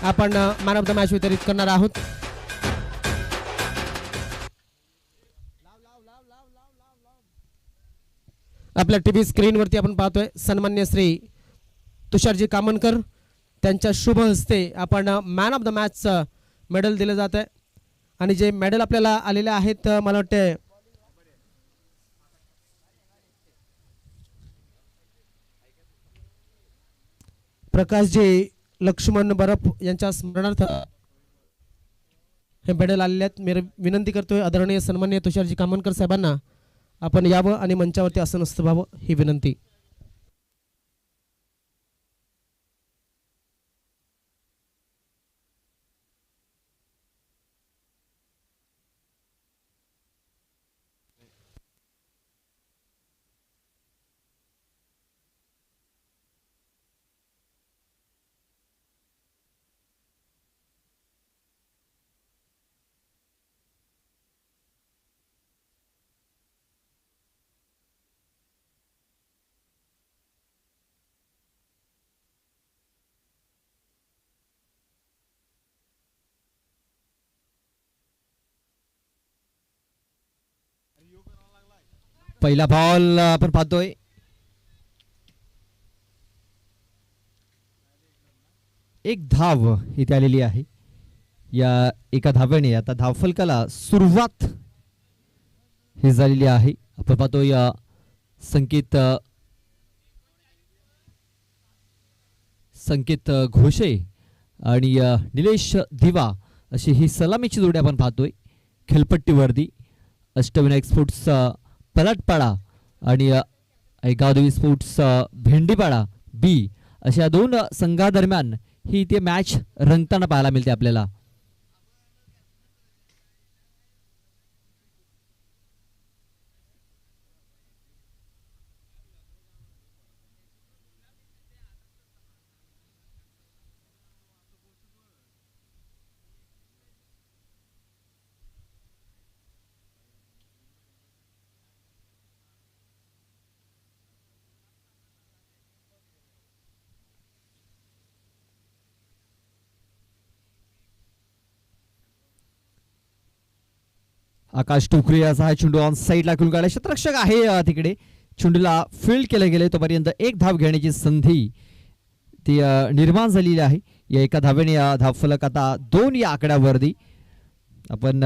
आपण man of the match वितरित करणार आहोत. आपल्या टीव्ही स्क्रीनवरती आपण पाहतोय सन्मान्य श्री तुषारजी कामनकर त्यांच्या शुभ हस्ते आपण man of the match medal दिलं जात आहे. आणि जे मेडल आपल्याला आलेले आहेत मला वाटते प्रकाशजी लक्ष्मण बरफ यांच्या स्मरणार्थ हे मेडल आलेले आहेत. मी विनंती करतोय आदरणीय सन्मान्य तुषारजी कामनकर साहेबांना आपण यावं आणि मंचावरती आसनस्थ व्हावं ही विनंती. पहिला बॉल आपण पाहतोय एक धाव इथे आलेली आहे. या एका धावेने आता धावफलकाला सुरुवात ही झालेली आहे. आपण पाहतोय संकेत घोषे आणि निलेश दिवा अशी ही सलामीची जोडी आपण पाहतोय. खेळपट्टीवरती अष्टविनायक स्पोर्ट्स पलाटपाडा आणि गावदेवी स्पोर्ट्स भेंडीपाडा बी अशा दोन संघादरम्यान ही इथे मॅच रंगताना पाहायला मिळते आपल्याला. आकाश टोकरी असा हा चेंडू ऑन साईडला खेळून काढला. क्षेत्ररक्षक आहे तिकडे. चेंडूला फील्ड केले गेले तोपर्यंत एक धाव घेण्याची संधी ती निर्माण झालेली आहे. या एका धावेने धावफलक आता 2 या आकड्यावरती आपण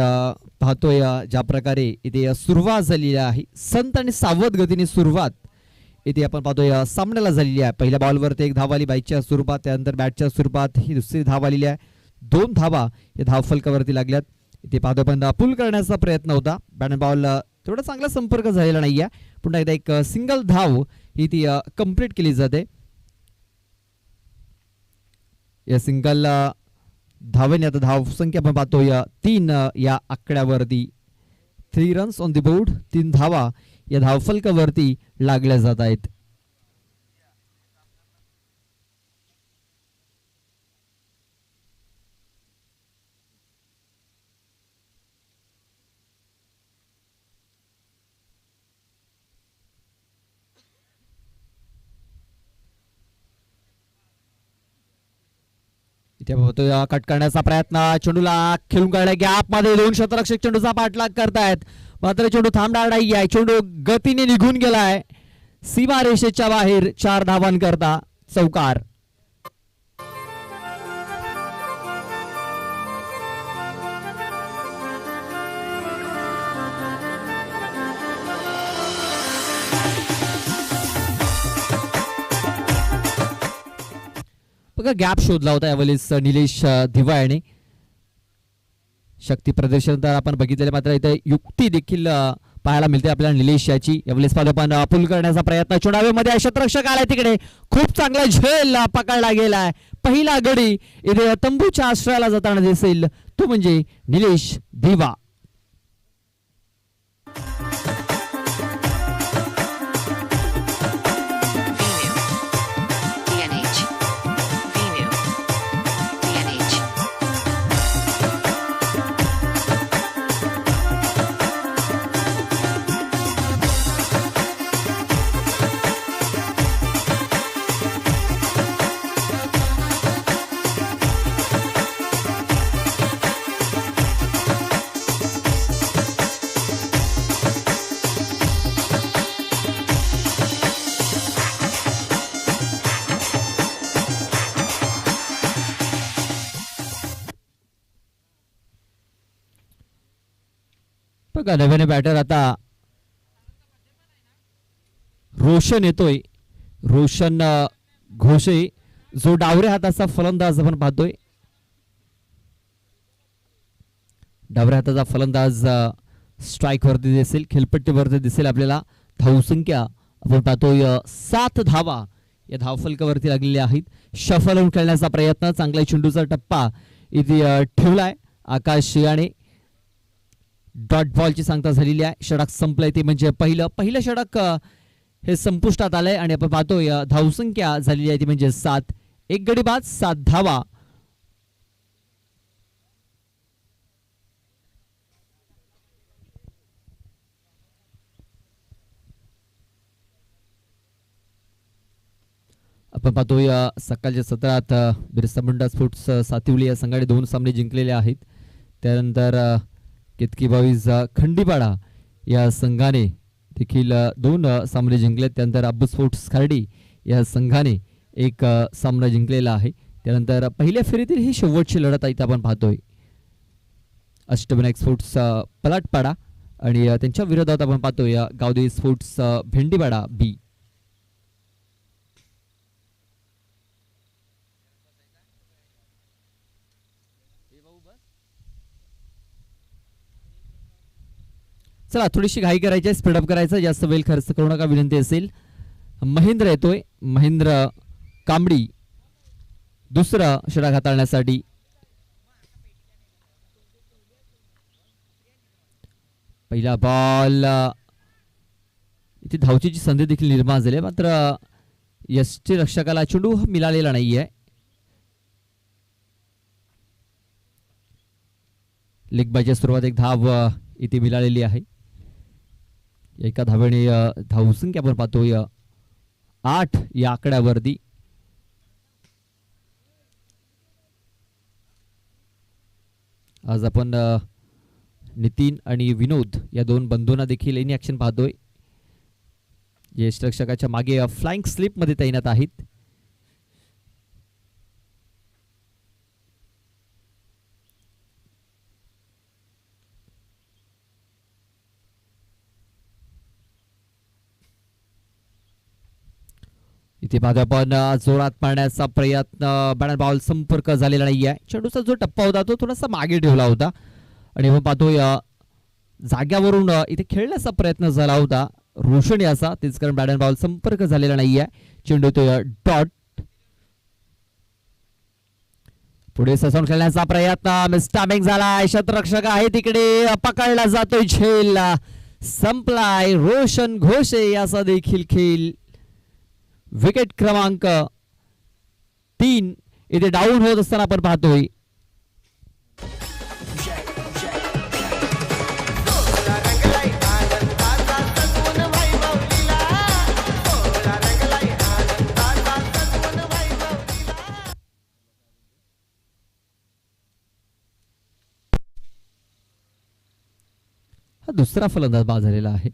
पाहतोय ज्या प्रकारे इथे सुरुवात झालेली आहे. संत आणि सावध गतीने सुरुवात इथे आपण पाहतोय सामन्याला झालेली आहे. पहिल्या बॉलवरती एक धाव आली बाईकच्या स्वरूपात, त्यानंतर बॅटच्या स्वरूपात ही दुसरी धाव आलेली आहे. 2 धावा या धावफलकावरती लागल्यात. इथे पाहतोय पण पूल करण्याचा प्रयत्न होता. बॅट अँड बॉल तेवढा चांगला संपर्क झालेला नाहीये. पुन्हा एकदा एक सिंगल धाव ही ती कंप्लीट केली जाते. या सिंगल धावेने आता धावसंख्या आपण पाहतोय 3 या आकड्यावरती. 3 रन्स ऑन द बोर्ड. 3 धावा या धावफलकावरती लागल्या जात आहेत. कट करण्याचा प्रयत्न. चेंडूला खेळून काढला गॅप मध्ये. 2 क्षेत्ररक्षक चेंडूचा पाठलाग करतायत मात्र चेंडू थांबणार नाहीये. चेंडू गतीने निघून गेलाय सीमा रेषेच्या बाहेर. 4 धावांकरता चौकार. बघा गॅप शोधला होता यावेळेस निलेश दिवा याने. शक्ती प्रदर्शन तर आपण बघितलेले मात्र इथे युक्ती देखील पाहायला मिळते आपल्याला निलेश याची. यावेळेस पाहतो आपण पूल करण्याचा प्रयत्न. चुनावेमध्ये क्षेत्ररक्षक आलाय तिकडे. खूप चांगला झेल पकडला गेलाय. पहिला गडी इथे तंबूच्या आश्रयाला जाताना दिसेल तो म्हणजे निलेश दिवा. बघा नव्याने बॅटर आता रोशन येतोय. रोशन घोषे जो डावऱ्या हाताचा फलंदाज आपण पाहतोय. डावऱ्या हाताचा फलंदाज स्ट्राईक वरती दिसेल, खेळपट्टीवरती दिसेल आपल्याला. धावसंख्या आपण पाहतोय 7 धावा या धावफलकावरती लागलेल्या आहेत. शफल होऊन खेळण्याचा प्रयत्न, चांगला चेंडूचा टप्पा इथे ठेवलाय आकाश शियाने. डॉट बॉलची सांगता झालेली आहे. षटक संपलंय ते म्हणजे पहिलं षटक हे संपुष्टात आलंय आणि आपण पाहतोय धावसंख्या झालेली आहे ती म्हणजे 7. एक गडी बाद 7 धावा. आपण पाहतोय सकाळच्या सत्रात बिरसा मुंडा स्पोर्ट्स सातिवली या संघाने 2 सामने जिंकलेले आहेत. त्यानंतर केतकी बॉईज खंडीपाडा या संघाने देखील 2 सामने जिंकले. त्यानंतर अब्बू स्पोर्ट्स खार्डी या संघाने 1 सामना जिंकलेला आहे. त्यानंतर पहिल्या फेरीतील ही शेवटची लढत आहे आपण पाहतोय. अष्टविनायक स्पोर्ट्स पलाटपाडा आणि त्यांच्या विरोधात आपण पाहतोय गावदेवी स्पोर्ट्स भेंडीपाडा बी. चला थोडीशी घाई करायची, स्पीडअप करायचं, जास्त वेळ खर्च करू नका विनंती असेल. महेंद्र येतोय, महेंद्र कांबडी दुसरा षटक हाताळण्यासाठी. पहिला बॉल इथे धावचीची संधी देखील निर्माण झाली, मात्र यष्टी रक्षकाला चेंडू मिळालेला नाहीये. लेग बायच्या सुरुवात 1 धाव इथे मिळालेली आहे. एका धावेने धावसंख्या आपण पाहतोय 8 या आकड्यावरती. आज आपण नितीन आणि विनोद या 2 बंधूंना देखील इन ॲक्शन पाहतोय. यष्ट रक्षकाच्या मागे फ्लाइंग स्लिप मध्ये तैनात आहेत. इथे मागे आपण जोरात मारण्याचा प्रयत्न, बॅट बॉल संपर्क झालेला नाहीये. चेंडूचा जो टप्पा होता तो थोडासा मागे ठेवला होता आणि आपण पाहतोय जाग्यावरून इथे खेळण्याचा प्रयत्न झाला होता रोशन याचा, तेच कारण बॅट बॉल संपर्क झालेला नाहीये. चेंडू तो डॉट पुढे ससून खेळण्याचा प्रयत्न, स्टॅम्पिंग झाला. क्षेत्ररक्षक आहे तिकडे, पकडला जातोय झेल, संपलाय. रोशन घोषे याचा देखील खेळ. विकेट क्रमांक 3 इथे डाऊन होत असताना आपण पाहतोय. हा दुसरा फलंदाज बाद झालेला आहे.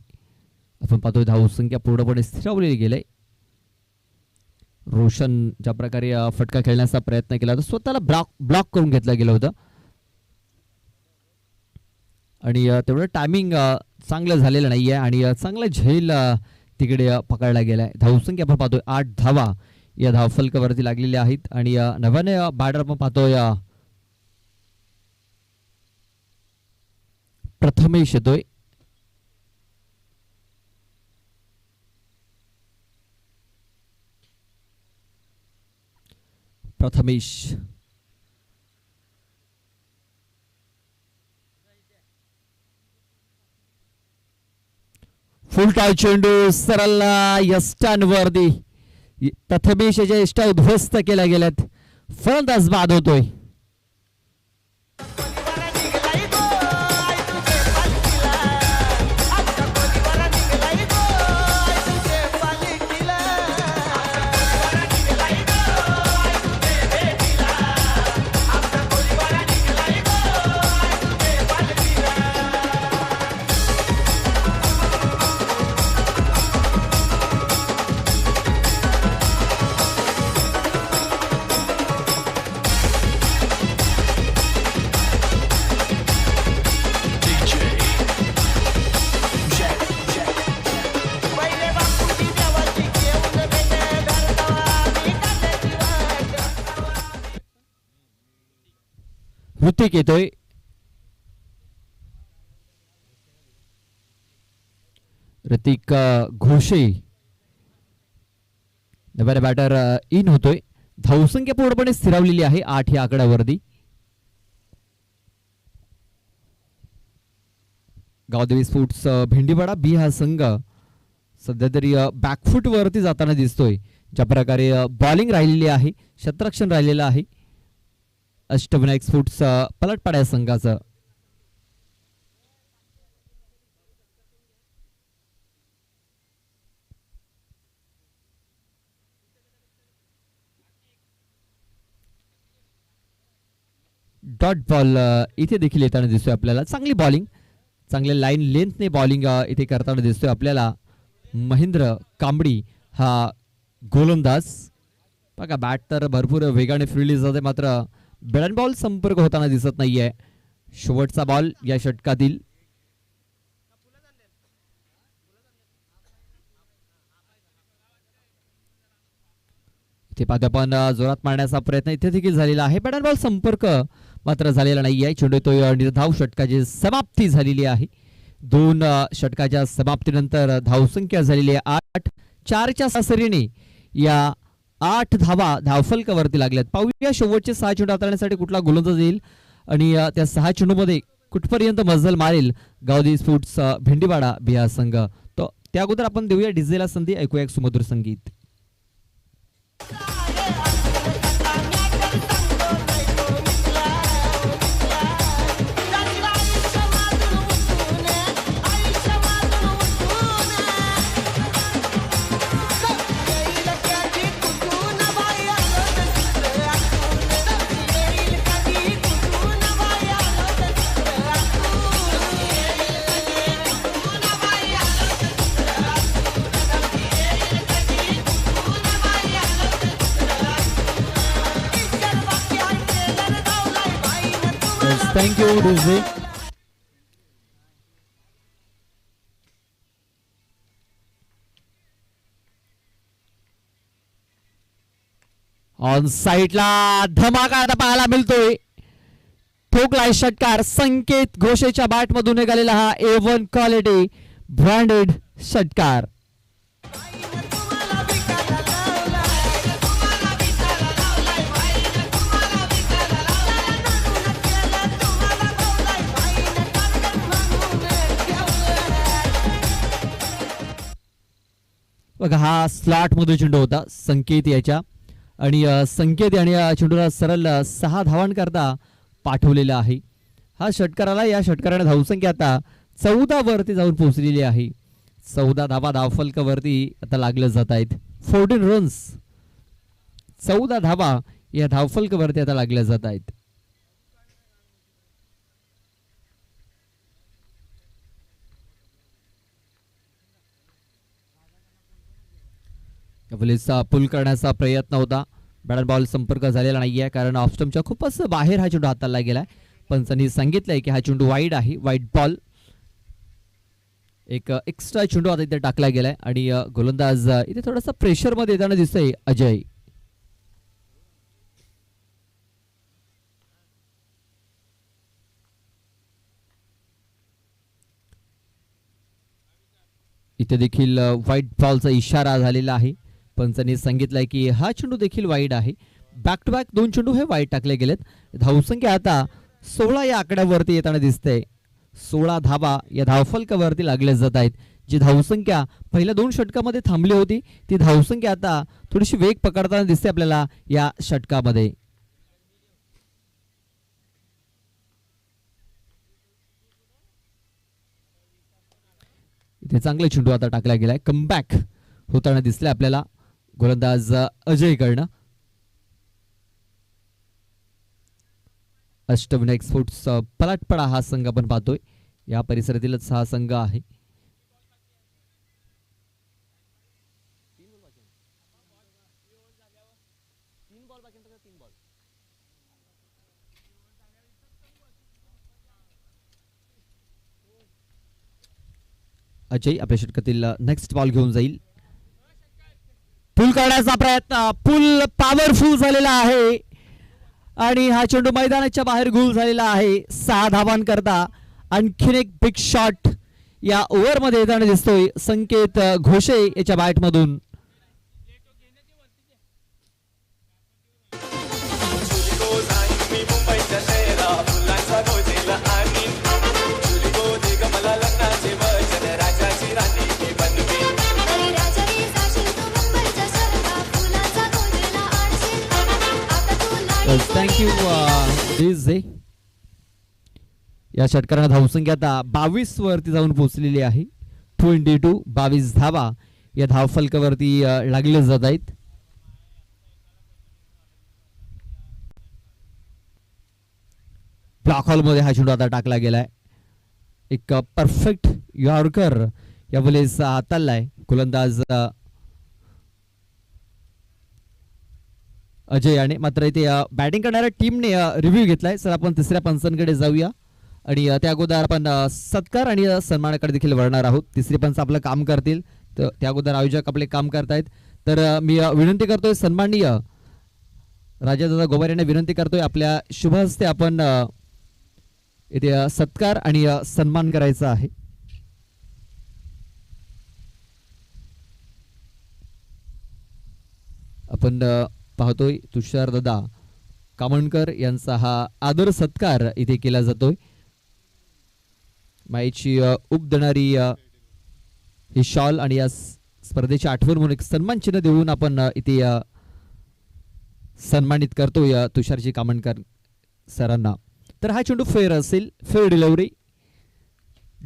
आपण पाहतोय धावसंख्या पूर्णपणे स्थिरावलेली गेले. रोशन ज्या प्रकारे फटका खेळण्याचा प्रयत्न केला होता, स्वतःला ब्लॉक करून घेतला गेलं होतं आणि तेवढं टायमिंग चांगलं झालेलं नाहीये आणि चांगला झेल तिकडे पकडला गेलाय. धावसंख्या आपण पाहतोय 8 धावा या धावफलकावरती लागलेल्या आहेत आणि नव्याने बॅटर आपण पाहतोय प्रथमेश येतोय. प्रथमेश फुल टॉय चेंडू सरळ यष्टांवरती. प्रथमेशच्या यष्टा उद्ध्वस्त केल्या गेल्यात. फलंदाज बाद होतोय. ऋतिक येतोय. ऋतिक घोषे नव्याने बॅटर इन होतोय. धावसंख्या पूर्णपणे स्थिरावलेली आहे 8 या आकड्यावरती. गावदेवी स्पोर्ट्स भेंडीवाडा बी हा संघ सध्या तरी बॅकफूट वरती जाताना दिसतोय. ज्या प्रकारे बॉलिंग राहिलेली आहे, क्षेत्ररक्षण राहिलेलं आहे अष्टविनायक स्पोर्ट्स पलटपाडा या संघाचं. डॉट बॉल इथे देखील येताना दिसतोय आपल्याला. चांगली बॉलिंग, चांगल्या लाईन लेंथने बॉलिंग इथे करताना दिसतोय आपल्याला महेंद्र कांबडी हा गोलंदाज. बघा बॅट तर भरपूर वेगाने फिरली जाते, मात्र बॅट बॉल संपर्क होताना दिसत नाहीये. शेवटचा बॉल या षटकातील. इथे पाहतो आपण जोरात मारण्याचा प्रयत्न इथे देखील झालेला आहे. बॅट बॉल संपर्क मात्र झालेला नाहीये. चेंडू तो निर्धाव षटकाची समाप्ती झालेली आहे. 2 षटकाच्या समाप्तीनंतर धावसंख्या झालेली आहे 8. 4च्या सरासरीने या 8 धावा धावफलकावरती लागल्यात. पाहूया शेवटचे 6 चेंडू हाताळण्यासाठी कुठला गोलंदाज येईल आणि त्या 6 चेंडूमध्ये कुठपर्यंत मजल मारेल गावदेवी स्पोर्ट्स भेंडीवाडा बिहार संघ. तो त्या अगोदर आपण देऊया डिझेला संधी. ऐकूया एक सुमधुर संगीत. Thank you, Disney. ऑन साइडला धमाका आता पाहायला मिळतोय. ठोकलाय षटकार. संकेत घोषेच्या बॅट मधून निघालेला हा A1 क्वालिटी ब्रँडेड षटकार. बघा हा स्लॉट मध्ये चेंडू होता संकेत याच्या आणि संकेत याने चेंडूला सरळ 6 धावांकरता पाठवलेला आहे. हा षटकाराला या षटकाराने धावसंख्या आता 14 वरती जाऊन पोहोचलेली आहे. 14 धावा धावफलकावरती आता लागले जात आहेत. 14 रन्स 14 धावा या धावफलकावरती आता लागल्या जात आहेत. पूल करण्याचा प्रयत्न होता. बॅट बॉल संपर्क झालेला नाहीये कारण ऑफस्टम्पच्या खूपच बाहेर हा चेंडू हाताळला गेलाय. पंचांनी सांगितलंय की हा चेंडू वाईड आहे. वाईड बॉल एक एक्स्ट्रा चेंडू आता इथे टाकला गेलाय आणि गोलंदाज इथे थोडासा प्रेशर मध्ये येताना दिसतोय अजय. इथे देखील व्हाईट बॉलचा इशारा झालेला आहे. पंचांनी सांगितलंय की हा चेंडू देखील वाईड आहे. बॅक टू बॅक 2 चेंडू हे वाईड टाकले गेलेत. धावसंख्या आता 16 या आकड्यावरती येताना दिसते. 16 धावा या धावफलकावरती लागल्या जात आहेत. जी धावसंख्या पहिल्या 2 षटकामध्ये थांबली होती ती धावसंख्या आता थोडीशी वेग पकडताना दिसते आपल्याला या षटकामध्ये. इथे चांगले चेंडू आता टाकला गेलाय. कमबॅक होताना दिसले आपल्याला गोलंदाज अजय कडनं. अष्टविनायक स्पोर्ट्स पलाटपाडा हा संघ आपण पाहतोय. या परिसरातीलच हा संघ आहे. अजय आपल्या षटकातील नेक्स्ट बॉल घेऊन जाईल. पूल करण्याचा प्रयत्न. पूल पॉवरफुल झालेला आहे. आणि हा चेंडू मैदानाच्या बाहेर गोल झालेला आहे 6 धावांकरता. आणखीन एक बिग शॉट या ओव्हरमध्ये येताना दिसतोय संकेत घोषे याच्या बॅटमधून. Thank you DJ. या षटकारांना धावसंख्या आता 22 वरती जाऊन पोहोचलेली आहे. 22 धावा या धावफलकावरती लागले जात आहेत. ब्लॉक हॉल मध्ये हा चेंडू आता टाकला गेलाय. एक परफेक्ट यॉर्कर या वेळेस हाताळलाय गोलंदाज अजय याने. मात्र इथे बॅटिंग करणाऱ्या टीमने रिव्ह्यू घेतलाय. सर आपण तिसऱ्या पंचांकडे जाऊया आणि त्या अगोदर आपण सत्कार आणि सन्मानाकडे देखील वळणार आहोत. तिसरे पंच आपलं काम करतील तर त्या अगोदर आयोजक आपले काम करतायत. तर मी विनंती करतोय सन्माननीय राजादादा गोवार यांना विनंती करतोय आपल्या शुभ हस्ते आपण इथे सत्कार आणि सन्मान करायचा आहे. आपण पाहतोय तुषार दादा कामणकर यांचा हा आदर सत्कार इथे केला जातोय. माईची उब देणारी ही शॉल आणि या स्पर्धेची आठवण म्हणून एक सन्मान चिन्ह देऊन आपण इथे सन्मानित करतोय तुषारजी कामणकर सरांना. तर हा चेंडू फेअर असेल. फेअर डिलिव्हरी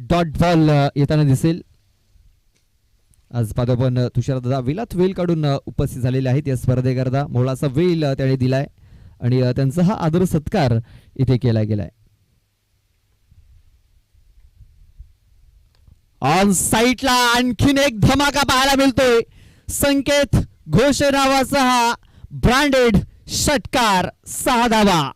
डॉट बॉल येताना दिसेल. आज पादोपण तुषार दादा वेलात वेल काढून उपस्थित झालेले आहेत या स्पर्धेकरता. मोलाचा वेल त्याने दिलाय आणि त्यांचा हा आदर सत्कार इथे केला गेलाय. ऑन साईटला आणखीन एक धमाका पाहायला मिळतोय. संकेत घोषे नावाचा हा ब्रँडेड षटकार 6 धावा.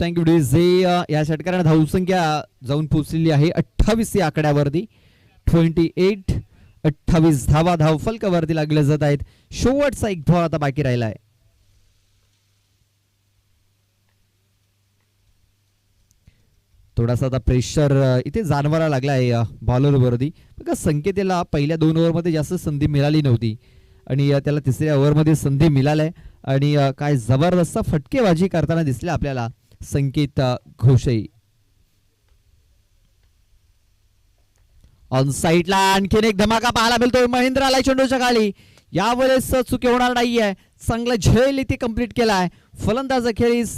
Thank you DJ. या षटकाराने धावसंख्या जाऊन पोहोचलेली आहे 28 या आकड्यावरती. 28 धावा धावफलकावरती लागले जात आहेत. शेवटचा एक धाव आता बाकी राहिला आहे. थोडासा आता प्रेशर इथे जाणवायला लागलाय बॉलरवरती. बघा संकेत याला पहिल्या 2 ओव्हरमध्ये जास्त संधी मिळाली नव्हती आणि त्याला तिसऱ्या ओव्हरमध्ये संधी मिळाल्या आणि काय जबरदस्त फटकेबाजी करताना दिसले आपल्याला संकेत घोषे. ऑन साईडला आणखीन एक धमाका पाहायला मिळतोय. महेंद्राला चेंडूच्या खाली यावेळेस चुकी होणार नाहीये. चांगला झेल इथे कंप्लीट केलाय. फलंदाज अखेरीस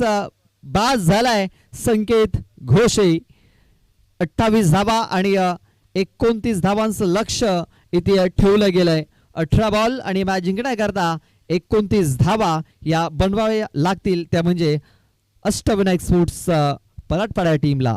बाद झालाय संकेत घोषे. 28 धावा आणि 29 धावांचं लक्ष इथे ठेवलं गेलंय. 18 बॉल आणि मॅच जिंकण्याकरता 29 धावा या बनवाव्या लागतील. त्या म्हणजे अष्टविनायक स्पोर्ट्स पलाटपाडा टीमला.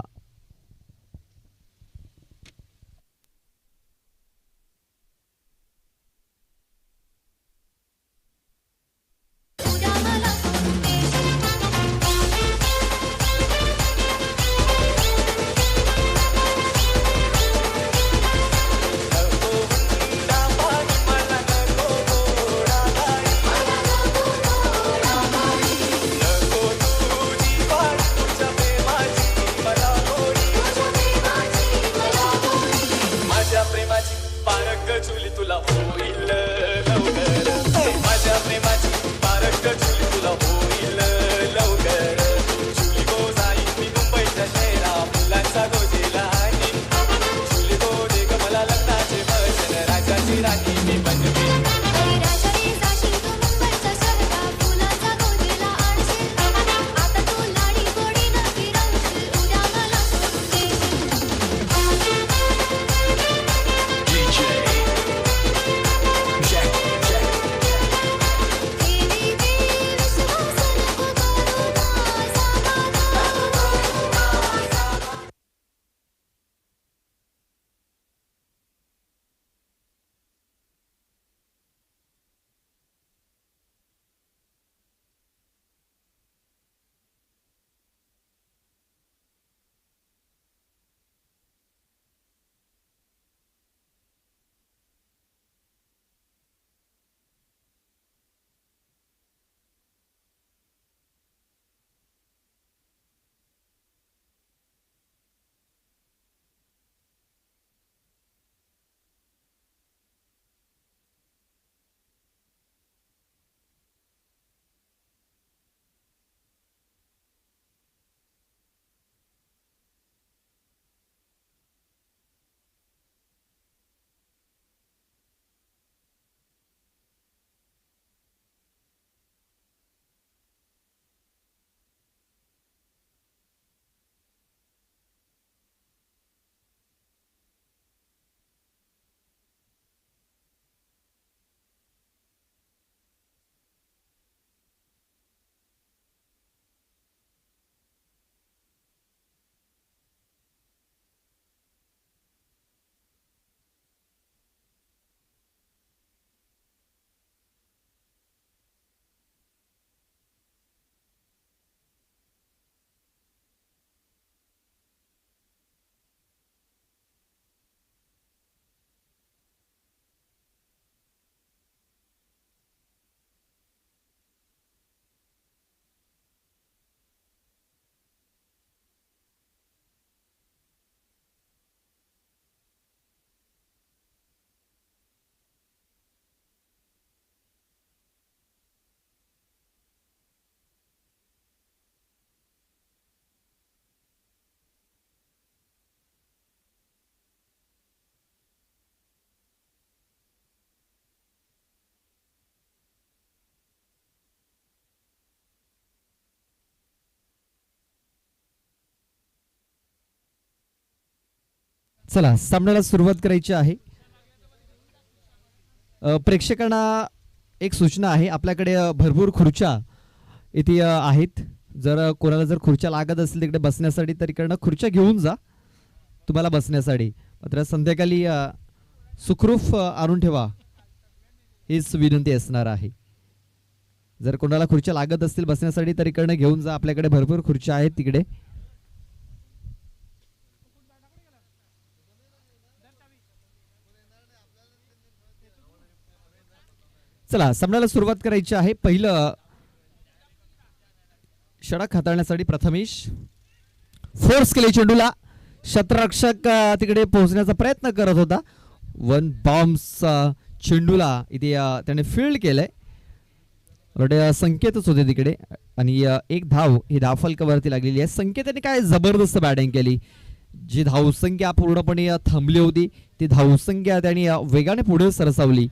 चला सामन्याला सुरुवात करायची आहे. प्रेक्षकांना एक सूचना आहे, आपल्याकडे भरपूर खुर्च्या इथे आहेत. जर कोणाला जर खुर्च्या लागत असतील तिकडे बसण्यासाठी तर इकडनं खुर्च्या घेऊन जा तुम्हाला बसण्यासाठी. मात्र संध्याकाळी सुखरूप आणून ठेवा हीच विनंती असणार आहे. जर कोणाला खुर्च्या लागत असतील बसण्यासाठी तर इकडनं घेऊन जा, आपल्याकडे भरपूर खुर्च्या आहेत तिकडे. चला सामन्याला सुरुवात करायची आहे. पहिलं षटक हाताळण्यासाठी प्रथमेश फोर्स केले चेंडूला. शतरक्षक तिकडे पोहोचण्याचा प्रयत्न करत होता. वन बॉम्ब्स चेंडूला इथे त्याने फील्ड केलंय. संकेतच होते तिकडे आणि एक धाव ही धावफलकावरती लागलेली आहे. संकेताने काय जबरदस्त बॅटिंग केली. जी धावसंख्या पूर्णपणे थांबली होती ती धावसंख्या त्यांनी वेगाने पुढे सरसावली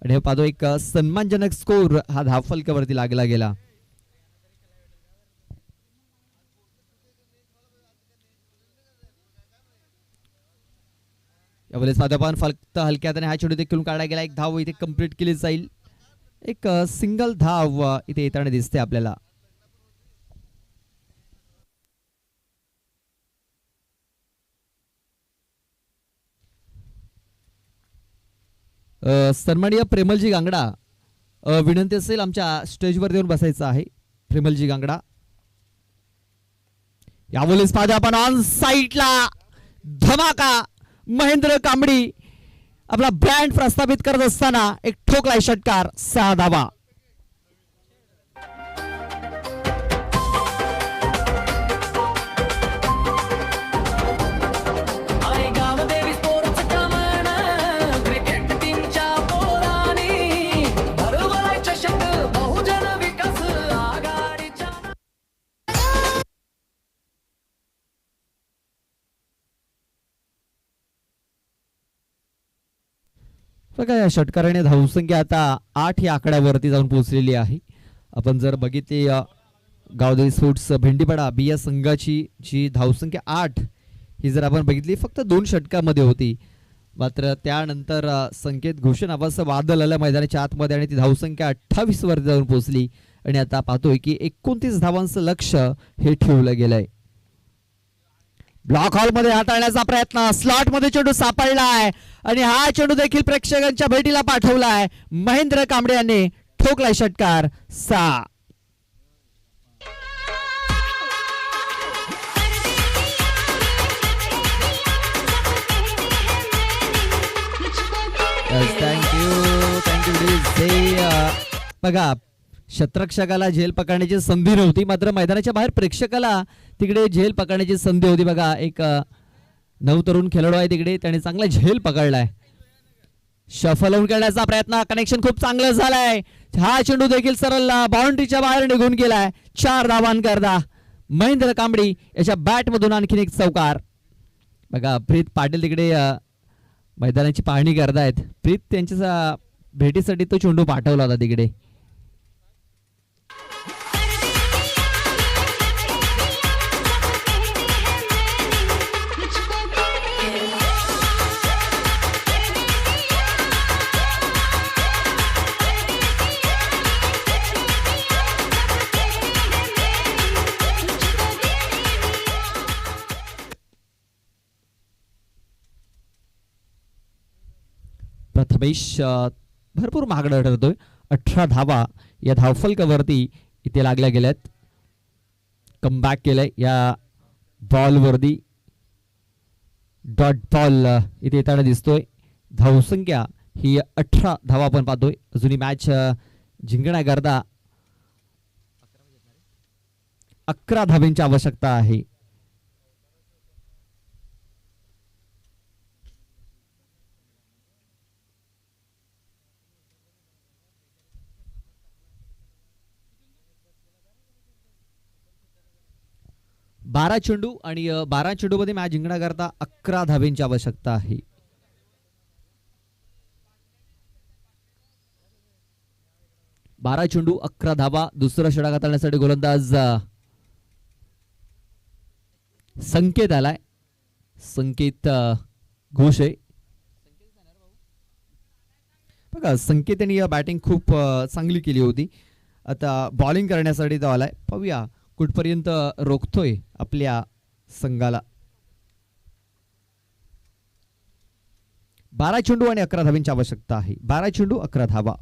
आणि पाहतो एक सन्मानजनक स्कोर हा धावफलकावरती लागला गेला. यावेळेस पादपान फक्त हलक्यात हा चेंडू देखील काढला गेला. एक धाव इथे कंप्लीट केली जाईल. एक सिंगल धाव इथे येताना दिसते आपल्याला. सन्माननीय प्रेमलजी गांगडा, विनंती असेल आमच्या स्टेजवर येऊन बसायचं आहे. प्रेमलजी गांगडा, यावेळेस पाहतो आपण ऑन साईडला धमाका. महेंद्र कांबडी आपला ब्रँड प्रस्थापित करत असताना एक ठोकलाय षटकार. 6 धावा. बघा या षटकाराने धावसंख्या आता 8 या आकड्यावरती जाऊन पोहोचलेली आहे. आपण जर बघितले गावदेवी स्पोर्ट्स भेंडीपाडा बी या संघाची जी धावसंख्या 8 ही जर आपण बघितली फक्त 2 षटकामध्ये होती. मात्र त्यानंतर संकेत घोष नावाचं वादळ आलं मैदानाच्या आतमध्ये आणि ती धावसंख्या 28 वरती जाऊन पोहोचली आणि आता पाहतोय की 29 धावांचं लक्ष हे ठेवलं गेलंय. ब्लॉक हॉल मध्ये हाताळण्याचा प्रयत्न, स्लॉट मध्ये चेंडू सापडलाय आणि हा चेंडू देखील प्रेक्षकांच्या भेटीला पाठवलाय. महेंद्र कांबळे यांनी ठोकलाय षटकार. 6. थँक्यू. बघा शतरक्षकाला झेल पकडण्याची संधी नव्हती, मात्र मैदानाच्या बाहेर प्रेक्षकाला तिकडे झेल पकडण्याची संधी होती. बघा एक नवतरुण खेळाडू आहे तिकडे, त्याने चांगला झेल पकडलाय. शफल होऊन खेळण्याचा प्रयत्न, कनेक्शन खूप चांगलं झालंय. हा चेंडू देखील सरळ बाउंड्रीच्या बाहेर निघून गेलाय. 4 धावांकरता महेंद्र कांबडी याच्या बॅट मधून आणखीन एक चौकार. बघा प्रीत पाटील तिकडे मैदानाची पाहणी करतायत. प्रीत त्यांच्या भेटीसाठी तो चेंडू पाठवला होता तिकडे. प्रथमेश भरपूर महागडा ठरतोय. 18 धावा या धावफलकावरती इथे लागल्या गेल्यात. कमबॅक केलंय या बॉलवरती. डॉट बॉल इथे येताना दिसतोय. धावसंख्या ही 18 धावा आपण पाहतोय. अजूनही मॅच जिंकण्याकरता 11 धावांची आवश्यकता आहे. बारा चेंडू आणि 12 चेंडू मध्ये मॅच जिंकण्याकरता 11 धावांची आवश्यकता आहे. बारा चेंडू 11 धावा. दुसरा षटक हाताळण्यासाठी गोलंदाज संकेत आलाय. संकेत घोष आहे. बघा संकेत यांनी बॅटिंग खूप चांगली केली होती. आता बॉलिंग करण्यासाठी तो आलाय. पाहूया कुठपर्यंत रोखतोय आपल्या संघाला. 12 चेंडू आणि 11 धावांची आवश्यकता आहे. 12 चेंडू 11 धावा.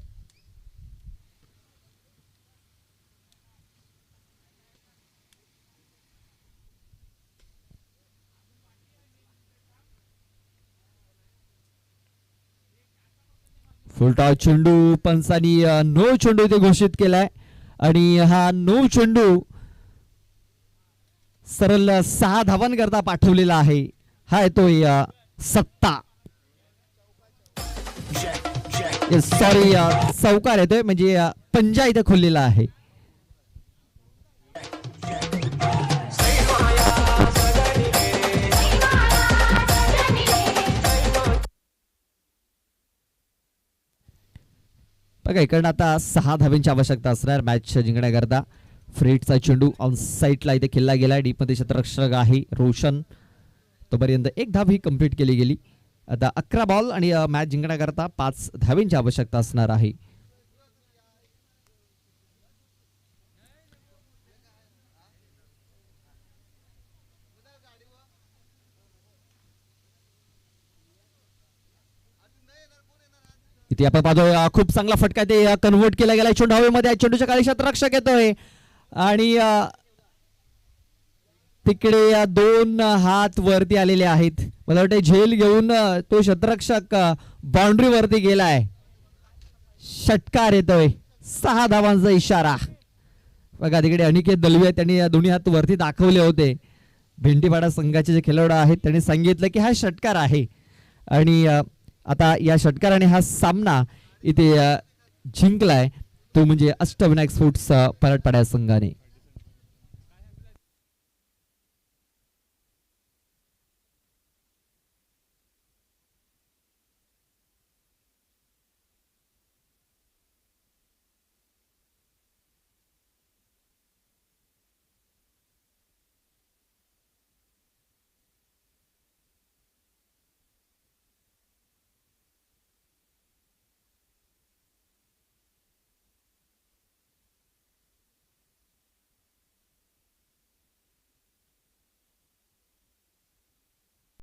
फुलटॉस चेंडू पंचांनी नो चेंडू इथे घोषित केलाय आणि हा नो चेंडू सरळ 6 धावांकरता पाठवलेला आहे. हा येतोय सत्ता, सॉरी चौकार येतोय, म्हणजे पंजा इथे खोललेला आहे. बघा इकडनं आता 6 धावांची आवश्यकता असणार मॅच जिंकण्याकरता. फ्रेटचा चेंडू ऑन साईडला इथे खेळला गेला. डीप मध्ये क्षेत्ररक्षक आहे रोशन. तोपर्यंत 1 धाव ही कंप्लीट केली गेली. आता 11 बॉल आणि मॅच जिंकण्याकरता 5 धावांची आवश्यकता असणार आहे. इथे आपण पाहतोय खूप चांगला फटका ते कन्व्हर्ट केला गेला. चेंडू हवेमध्ये, चेंडूच्या काळी क्षेत्ररक्षक येतोय आणि तिकडे 2 हात वरती आलेले आहेत. मला वाटतं झेल घेऊन तो क्षेत्ररक्षक बाउंड्री वरती गेलाय. षटकार येतोय. 6 धावांचा इशारा. बघा तिकडे अनिकेत दलवे त्यांनी दोन्ही हात वरती दाखवले होते. भेंडीपाडा संघाचे जे खेळाडू आहेत त्यांनी सांगितलं की हा षटकार आहे आणि आता या षटकाराने हा सामना इथे जिंकलाय तो म्हणजे अष्टविनायक स्पोर्ट्स परटपाडा संघाने.